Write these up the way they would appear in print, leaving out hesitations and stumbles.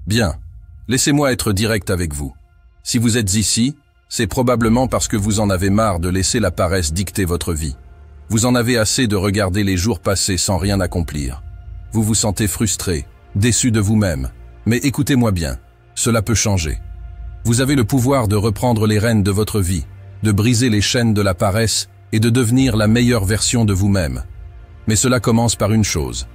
Bien, laissez-moi être direct avec vous. Si vous êtes ici, c'est probablement parce que vous en avez marre de laisser la paresse dicter votre vie. Vous en avez assez de regarder les jours passer sans rien accomplir. Vous vous sentez frustré, déçu de vous-même. Mais écoutez-moi bien, cela peut changer. Vous avez le pouvoir de reprendre les rênes de votre vie, de briser les chaînes de la paresse et de devenir la meilleure version de vous-même. Mais cela commence par une chose,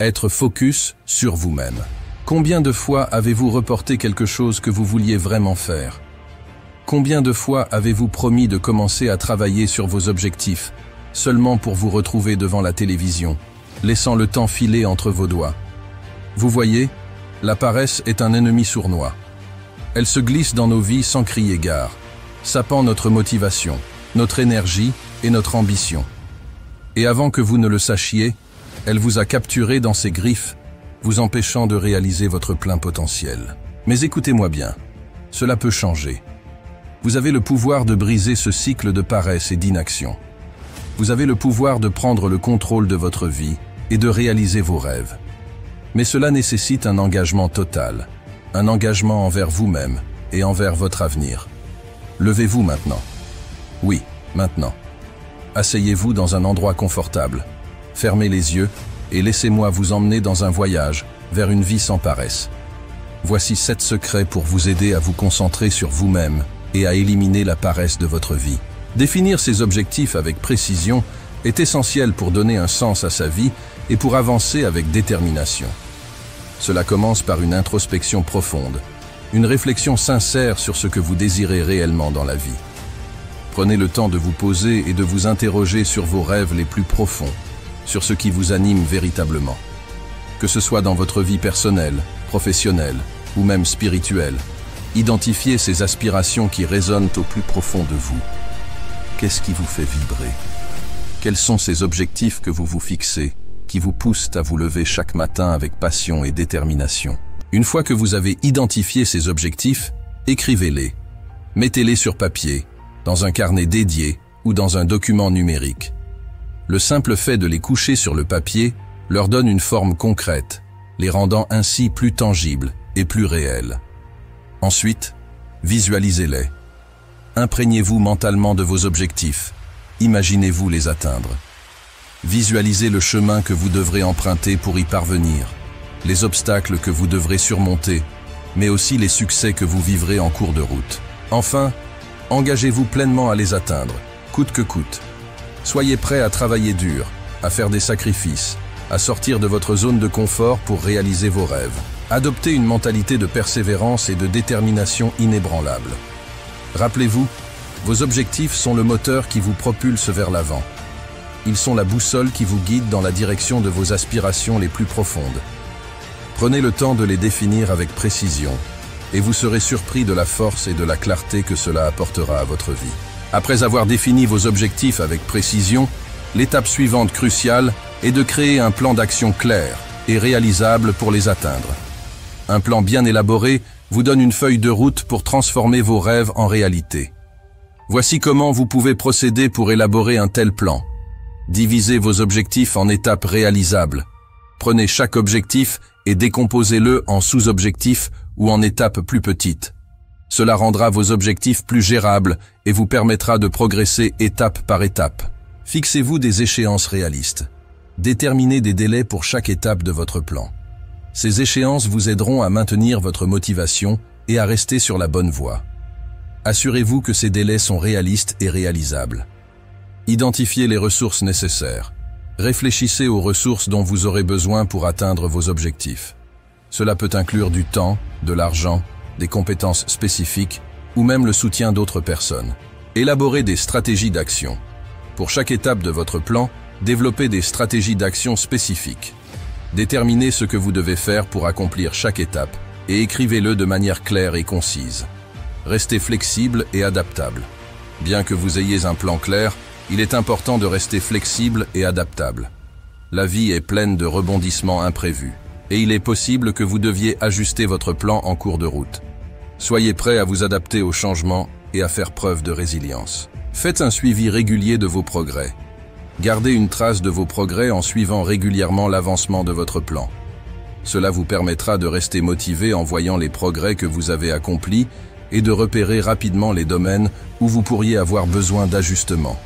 être focus sur vous-même. Combien de fois avez-vous reporté quelque chose que vous vouliez vraiment faire? Combien de fois avez-vous promis de commencer à travailler sur vos objectifs, seulement pour vous retrouver devant la télévision, laissant le temps filer entre vos doigts? Vous voyez, la paresse est un ennemi sournois. Elle se glisse dans nos vies sans crier gare, sapant notre motivation, notre énergie et notre ambition. Et avant que vous ne le sachiez, elle vous a capturé dans ses griffes, vous empêchant de réaliser votre plein potentiel. Mais écoutez-moi bien, cela peut changer. Vous avez le pouvoir de briser ce cycle de paresse et d'inaction. Vous avez le pouvoir de prendre le contrôle de votre vie et de réaliser vos rêves. Mais cela nécessite un engagement total, un engagement envers vous-même et envers votre avenir. Levez-vous maintenant. Oui, maintenant. Asseyez-vous dans un endroit confortable. Fermez les yeux et laissez-moi vous emmener dans un voyage vers une vie sans paresse. Voici 7 secrets pour vous aider à vous concentrer sur vous-même et à éliminer la paresse de votre vie. Définir ses objectifs avec précision est essentiel pour donner un sens à sa vie et pour avancer avec détermination. Cela commence par une introspection profonde, une réflexion sincère sur ce que vous désirez réellement dans la vie. Prenez le temps de vous poser et de vous interroger sur vos rêves les plus profonds, sur ce qui vous anime véritablement. Que ce soit dans votre vie personnelle, professionnelle ou même spirituelle, identifiez ces aspirations qui résonnent au plus profond de vous. Qu'est-ce qui vous fait vibrer? Quels sont ces objectifs que vous vous fixez, qui vous poussent à vous lever chaque matin avec passion et détermination? Une fois que vous avez identifié ces objectifs, écrivez-les. Mettez-les sur papier, dans un carnet dédié ou dans un document numérique. Le simple fait de les coucher sur le papier leur donne une forme concrète, les rendant ainsi plus tangibles et plus réels. Ensuite, visualisez-les. Imprégnez-vous mentalement de vos objectifs. Imaginez-vous les atteindre. Visualisez le chemin que vous devrez emprunter pour y parvenir, les obstacles que vous devrez surmonter, mais aussi les succès que vous vivrez en cours de route. Enfin, engagez-vous pleinement à les atteindre, coûte que coûte. Soyez prêt à travailler dur, à faire des sacrifices, à sortir de votre zone de confort pour réaliser vos rêves. Adoptez une mentalité de persévérance et de détermination inébranlable. Rappelez-vous, vos objectifs sont le moteur qui vous propulse vers l'avant. Ils sont la boussole qui vous guide dans la direction de vos aspirations les plus profondes. Prenez le temps de les définir avec précision, et vous serez surpris de la force et de la clarté que cela apportera à votre vie. Après avoir défini vos objectifs avec précision, l'étape suivante cruciale est de créer un plan d'action clair et réalisable pour les atteindre. Un plan bien élaboré vous donne une feuille de route pour transformer vos rêves en réalité. Voici comment vous pouvez procéder pour élaborer un tel plan. Divisez vos objectifs en étapes réalisables. Prenez chaque objectif et décomposez-le en sous-objectifs ou en étapes plus petites. Cela rendra vos objectifs plus gérables et vous permettra de progresser étape par étape. Fixez-vous des échéances réalistes. Déterminez des délais pour chaque étape de votre plan. Ces échéances vous aideront à maintenir votre motivation et à rester sur la bonne voie. Assurez-vous que ces délais sont réalistes et réalisables. Identifiez les ressources nécessaires. Réfléchissez aux ressources dont vous aurez besoin pour atteindre vos objectifs. Cela peut inclure du temps, de l'argent, des compétences spécifiques ou même le soutien d'autres personnes. Élaborez des stratégies d'action. Pour chaque étape de votre plan, développez des stratégies d'action spécifiques. Déterminez ce que vous devez faire pour accomplir chaque étape et écrivez-le de manière claire et concise. Restez flexible et adaptable. Bien que vous ayez un plan clair, il est important de rester flexible et adaptable. La vie est pleine de rebondissements imprévus, et il est possible que vous deviez ajuster votre plan en cours de route. Soyez prêt à vous adapter aux changements et à faire preuve de résilience. Faites un suivi régulier de vos progrès. Gardez une trace de vos progrès en suivant régulièrement l'avancement de votre plan. Cela vous permettra de rester motivé en voyant les progrès que vous avez accomplis et de repérer rapidement les domaines où vous pourriez avoir besoin d'ajustement.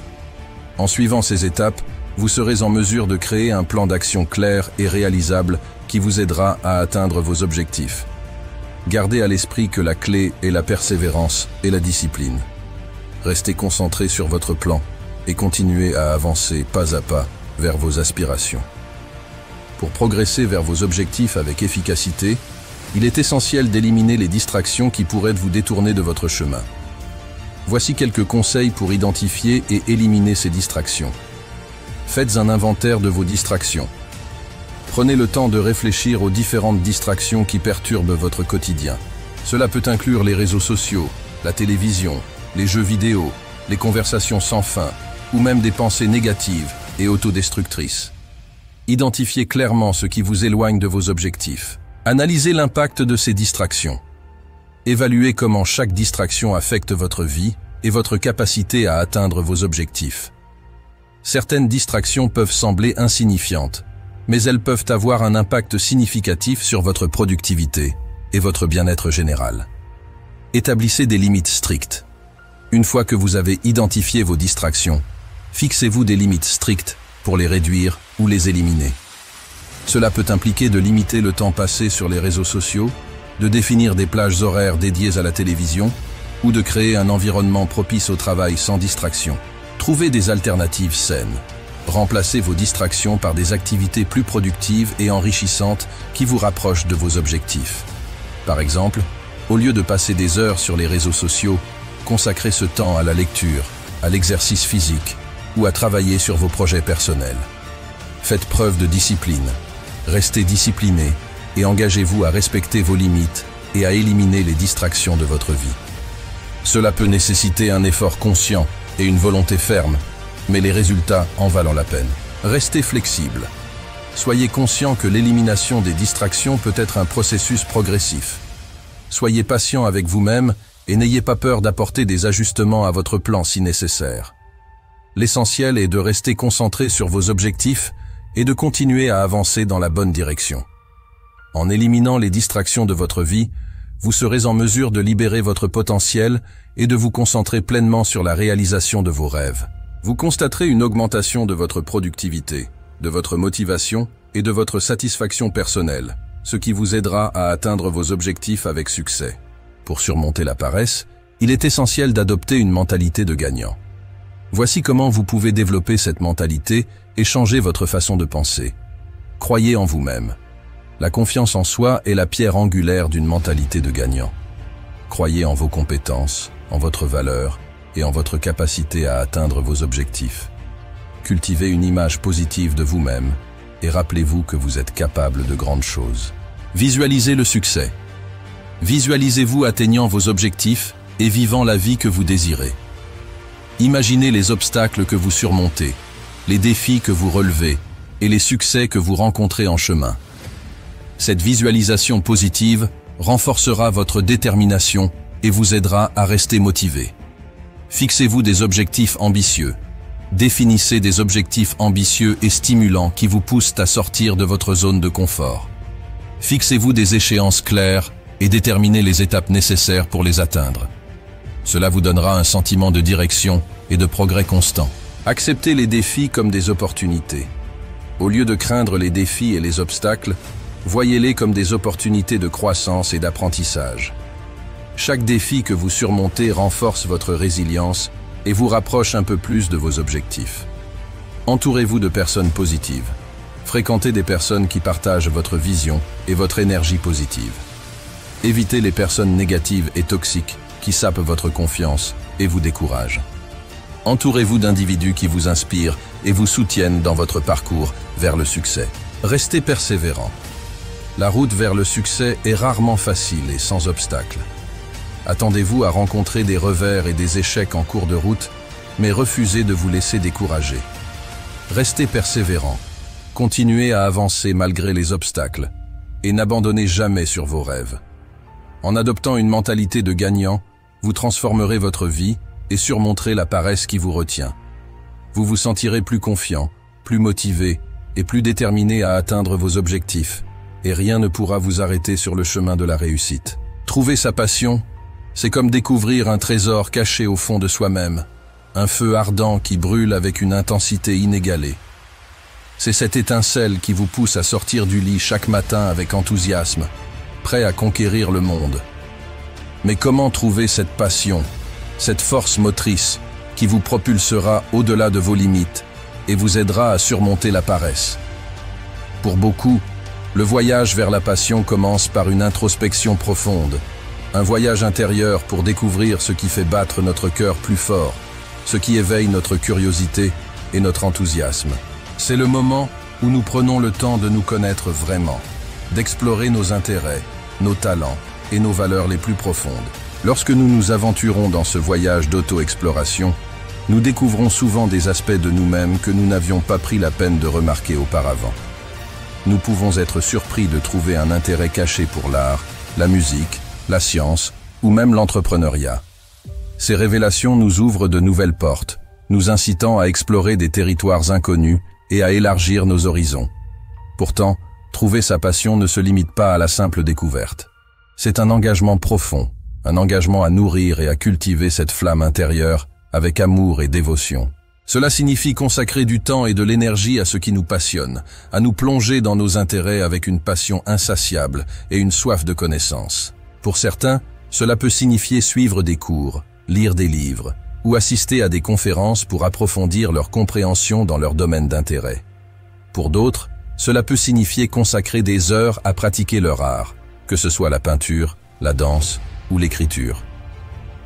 En suivant ces étapes, vous serez en mesure de créer un plan d'action clair et réalisable qui vous aidera à atteindre vos objectifs. Gardez à l'esprit que la clé est la persévérance et la discipline. Restez concentré sur votre plan et continuez à avancer pas à pas vers vos aspirations. Pour progresser vers vos objectifs avec efficacité, il est essentiel d'éliminer les distractions qui pourraient vous détourner de votre chemin. Voici quelques conseils pour identifier et éliminer ces distractions. Faites un inventaire de vos distractions. Prenez le temps de réfléchir aux différentes distractions qui perturbent votre quotidien. Cela peut inclure les réseaux sociaux, la télévision, les jeux vidéo, les conversations sans fin, ou même des pensées négatives et autodestructrices. Identifiez clairement ce qui vous éloigne de vos objectifs. Analysez l'impact de ces distractions. Évaluez comment chaque distraction affecte votre vie et votre capacité à atteindre vos objectifs. Certaines distractions peuvent sembler insignifiantes, mais elles peuvent avoir un impact significatif sur votre productivité et votre bien-être général. Établissez des limites strictes. Une fois que vous avez identifié vos distractions, fixez-vous des limites strictes pour les réduire ou les éliminer. Cela peut impliquer de limiter le temps passé sur les réseaux sociaux, de définir des plages horaires dédiées à la télévision ou de créer un environnement propice au travail sans distraction. Trouvez des alternatives saines. Remplacez vos distractions par des activités plus productives et enrichissantes qui vous rapprochent de vos objectifs. Par exemple, au lieu de passer des heures sur les réseaux sociaux, consacrez ce temps à la lecture, à l'exercice physique ou à travailler sur vos projets personnels. Faites preuve de discipline. Restez discipliné et engagez-vous à respecter vos limites et à éliminer les distractions de votre vie. Cela peut nécessiter un effort conscient et une volonté ferme, mais les résultats en valent la peine. Restez flexible. Soyez conscient que l'élimination des distractions peut être un processus progressif. Soyez patient avec vous-même et n'ayez pas peur d'apporter des ajustements à votre plan si nécessaire. L'essentiel est de rester concentré sur vos objectifs et de continuer à avancer dans la bonne direction. En éliminant les distractions de votre vie, vous serez en mesure de libérer votre potentiel et de vous concentrer pleinement sur la réalisation de vos rêves. Vous constaterez une augmentation de votre productivité, de votre motivation et de votre satisfaction personnelle, ce qui vous aidera à atteindre vos objectifs avec succès. Pour surmonter la paresse, il est essentiel d'adopter une mentalité de gagnant. Voici comment vous pouvez développer cette mentalité et changer votre façon de penser. Croyez en vous-même. La confiance en soi est la pierre angulaire d'une mentalité de gagnant. Croyez en vos compétences, en votre valeur et en votre capacité à atteindre vos objectifs. Cultivez une image positive de vous-même et rappelez-vous que vous êtes capable de grandes choses. Visualisez le succès. Visualisez-vous atteignant vos objectifs et vivant la vie que vous désirez. Imaginez les obstacles que vous surmontez, les défis que vous relevez et les succès que vous rencontrez en chemin. Cette visualisation positive renforcera votre détermination et vous aidera à rester motivé. Fixez-vous des objectifs ambitieux. Définissez des objectifs ambitieux et stimulants qui vous poussent à sortir de votre zone de confort. Fixez-vous des échéances claires et déterminez les étapes nécessaires pour les atteindre. Cela vous donnera un sentiment de direction et de progrès constant. Acceptez les défis comme des opportunités. Au lieu de craindre les défis et les obstacles, voyez-les comme des opportunités de croissance et d'apprentissage. Chaque défi que vous surmontez renforce votre résilience et vous rapproche un peu plus de vos objectifs. Entourez-vous de personnes positives. Fréquentez des personnes qui partagent votre vision et votre énergie positive. Évitez les personnes négatives et toxiques qui sapent votre confiance et vous découragent. Entourez-vous d'individus qui vous inspirent et vous soutiennent dans votre parcours vers le succès. Restez persévérant. La route vers le succès est rarement facile et sans obstacles. Attendez-vous à rencontrer des revers et des échecs en cours de route, mais refusez de vous laisser décourager. Restez persévérant. Continuez à avancer malgré les obstacles et n'abandonnez jamais sur vos rêves. En adoptant une mentalité de gagnant, vous transformerez votre vie et surmonterez la paresse qui vous retient. Vous vous sentirez plus confiant, plus motivé et plus déterminé à atteindre vos objectifs. et rien ne pourra vous arrêter sur le chemin de la réussite. Trouver sa passion, c'est comme découvrir un trésor caché au fond de soi-même, un feu ardent qui brûle avec une intensité inégalée. C'est cette étincelle qui vous pousse à sortir du lit chaque matin avec enthousiasme, prêt à conquérir le monde. Mais comment trouver cette passion, cette force motrice qui vous propulsera au-delà de vos limites et vous aidera à surmonter la paresse? Pour beaucoup, le voyage vers la passion commence par une introspection profonde, un voyage intérieur pour découvrir ce qui fait battre notre cœur plus fort, ce qui éveille notre curiosité et notre enthousiasme. C'est le moment où nous prenons le temps de nous connaître vraiment, d'explorer nos intérêts, nos talents et nos valeurs les plus profondes. Lorsque nous nous aventurons dans ce voyage d'auto-exploration, nous découvrons souvent des aspects de nous-mêmes que nous n'avions pas pris la peine de remarquer auparavant. Nous pouvons être surpris de trouver un intérêt caché pour l'art, la musique, la science ou même l'entrepreneuriat. Ces révélations nous ouvrent de nouvelles portes, nous incitant à explorer des territoires inconnus et à élargir nos horizons. Pourtant, trouver sa passion ne se limite pas à la simple découverte. C'est un engagement profond, un engagement à nourrir et à cultiver cette flamme intérieure avec amour et dévotion. Cela signifie consacrer du temps et de l'énergie à ce qui nous passionne, à nous plonger dans nos intérêts avec une passion insatiable et une soif de connaissance. Pour certains, cela peut signifier suivre des cours, lire des livres, ou assister à des conférences pour approfondir leur compréhension dans leur domaine d'intérêt. Pour d'autres, cela peut signifier consacrer des heures à pratiquer leur art, que ce soit la peinture, la danse ou l'écriture.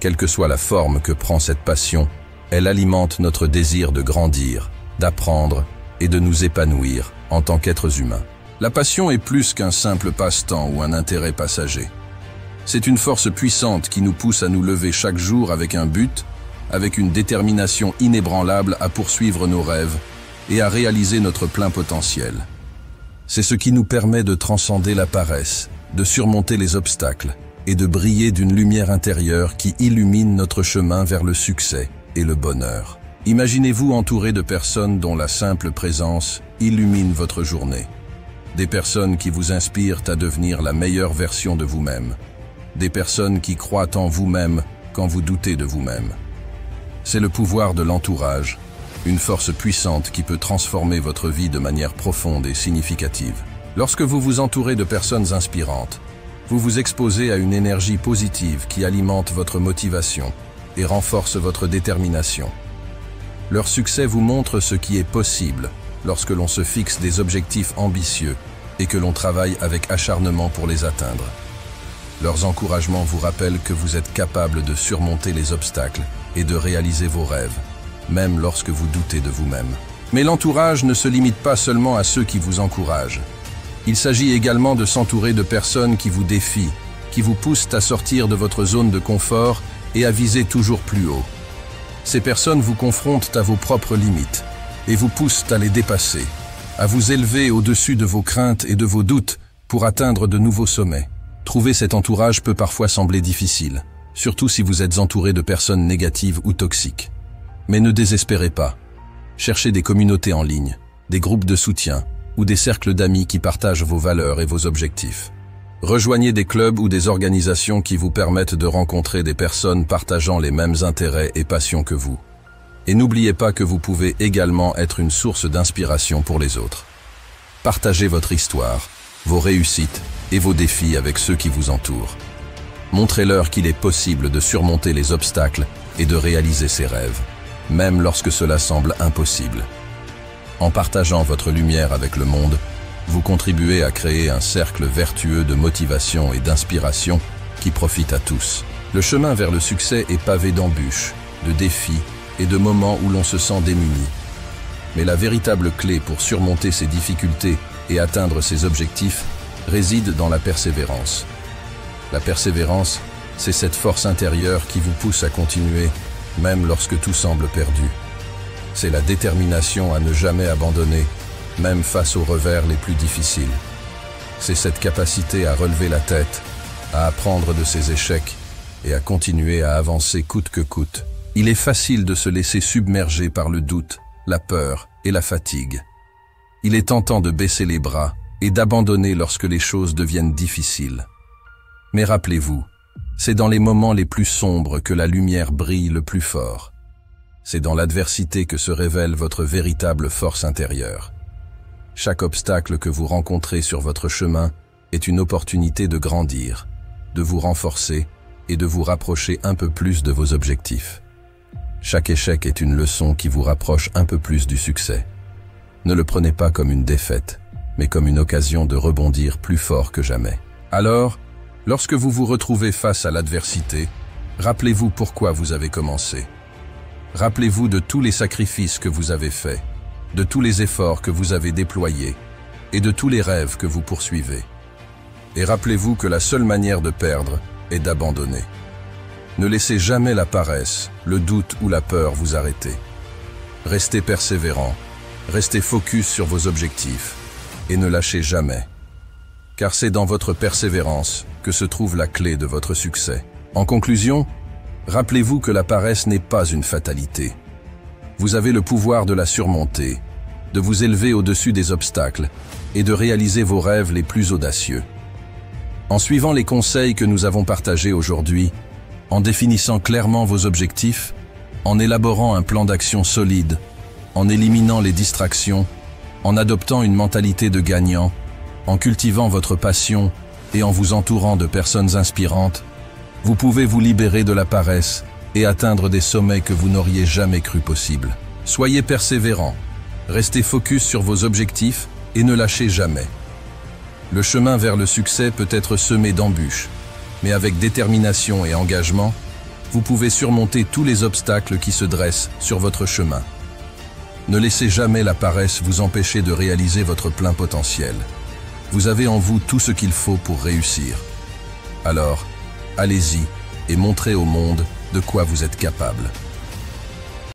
Quelle que soit la forme que prend cette passion, elle alimente notre désir de grandir, d'apprendre et de nous épanouir en tant qu'êtres humains. La passion est plus qu'un simple passe-temps ou un intérêt passager. C'est une force puissante qui nous pousse à nous lever chaque jour avec un but, avec une détermination inébranlable à poursuivre nos rêves et à réaliser notre plein potentiel. C'est ce qui nous permet de transcender la paresse, de surmonter les obstacles et de briller d'une lumière intérieure qui illumine notre chemin vers le succès et le bonheur. Imaginez-vous entouré de personnes dont la simple présence illumine votre journée. Des personnes qui vous inspirent à devenir la meilleure version de vous-même. Des personnes qui croient en vous-même quand vous doutez de vous-même. C'est le pouvoir de l'entourage, une force puissante qui peut transformer votre vie de manière profonde et significative. Lorsque vous vous entourez de personnes inspirantes, vous vous exposez à une énergie positive qui alimente votre motivation et renforce votre détermination. Leur succès vous montre ce qui est possible lorsque l'on se fixe des objectifs ambitieux et que l'on travaille avec acharnement pour les atteindre. Leurs encouragements vous rappellent que vous êtes capable de surmonter les obstacles et de réaliser vos rêves, même lorsque vous doutez de vous-même. Mais l'entourage ne se limite pas seulement à ceux qui vous encouragent. Il s'agit également de s'entourer de personnes qui vous défient, qui vous poussent à sortir de votre zone de confort et à viser toujours plus haut. Ces personnes vous confrontent à vos propres limites et vous poussent à les dépasser, à vous élever au-dessus de vos craintes et de vos doutes pour atteindre de nouveaux sommets. Trouver cet entourage peut parfois sembler difficile, surtout si vous êtes entouré de personnes négatives ou toxiques. Mais ne désespérez pas. Cherchez des communautés en ligne, des groupes de soutien ou des cercles d'amis qui partagent vos valeurs et vos objectifs. Rejoignez des clubs ou des organisations qui vous permettent de rencontrer des personnes partageant les mêmes intérêts et passions que vous. Et n'oubliez pas que vous pouvez également être une source d'inspiration pour les autres. Partagez votre histoire, vos réussites et vos défis avec ceux qui vous entourent. Montrez-leur qu'il est possible de surmonter les obstacles et de réaliser ses rêves, même lorsque cela semble impossible. En partageant votre lumière avec le monde, vous contribuez à créer un cercle vertueux de motivation et d'inspiration qui profite à tous. Le chemin vers le succès est pavé d'embûches, de défis et de moments où l'on se sent démuni. Mais la véritable clé pour surmonter ces difficultés et atteindre ses objectifs réside dans la persévérance. La persévérance, c'est cette force intérieure qui vous pousse à continuer, même lorsque tout semble perdu. C'est la détermination à ne jamais abandonner, même face aux revers les plus difficiles. C'est cette capacité à relever la tête, à apprendre de ses échecs et à continuer à avancer coûte que coûte. Il est facile de se laisser submerger par le doute, la peur et la fatigue. Il est tentant de baisser les bras et d'abandonner lorsque les choses deviennent difficiles. Mais rappelez-vous, c'est dans les moments les plus sombres que la lumière brille le plus fort. C'est dans l'adversité que se révèle votre véritable force intérieure. Chaque obstacle que vous rencontrez sur votre chemin est une opportunité de grandir, de vous renforcer et de vous rapprocher un peu plus de vos objectifs. Chaque échec est une leçon qui vous rapproche un peu plus du succès. Ne le prenez pas comme une défaite, mais comme une occasion de rebondir plus fort que jamais. Alors, lorsque vous vous retrouvez face à l'adversité, rappelez-vous pourquoi vous avez commencé. Rappelez-vous de tous les sacrifices que vous avez faits, de tous les efforts que vous avez déployés et de tous les rêves que vous poursuivez. Et rappelez-vous que la seule manière de perdre est d'abandonner. Ne laissez jamais la paresse, le doute ou la peur vous arrêter. Restez persévérant, restez focus sur vos objectifs et ne lâchez jamais. Car c'est dans votre persévérance que se trouve la clé de votre succès. En conclusion, rappelez-vous que la paresse n'est pas une fatalité. Vous avez le pouvoir de la surmonter, de vous élever au-dessus des obstacles et de réaliser vos rêves les plus audacieux. En suivant les conseils que nous avons partagés aujourd'hui, en définissant clairement vos objectifs, en élaborant un plan d'action solide, en éliminant les distractions, en adoptant une mentalité de gagnant, en cultivant votre passion et en vous entourant de personnes inspirantes, vous pouvez vous libérer de la paresse et atteindre des sommets que vous n'auriez jamais cru possibles. Soyez persévérants, restez focus sur vos objectifs et ne lâchez jamais. Le chemin vers le succès peut être semé d'embûches, mais avec détermination et engagement, vous pouvez surmonter tous les obstacles qui se dressent sur votre chemin. Ne laissez jamais la paresse vous empêcher de réaliser votre plein potentiel. Vous avez en vous tout ce qu'il faut pour réussir. Alors, allez-y et montrez au monde de quoi vous êtes capable.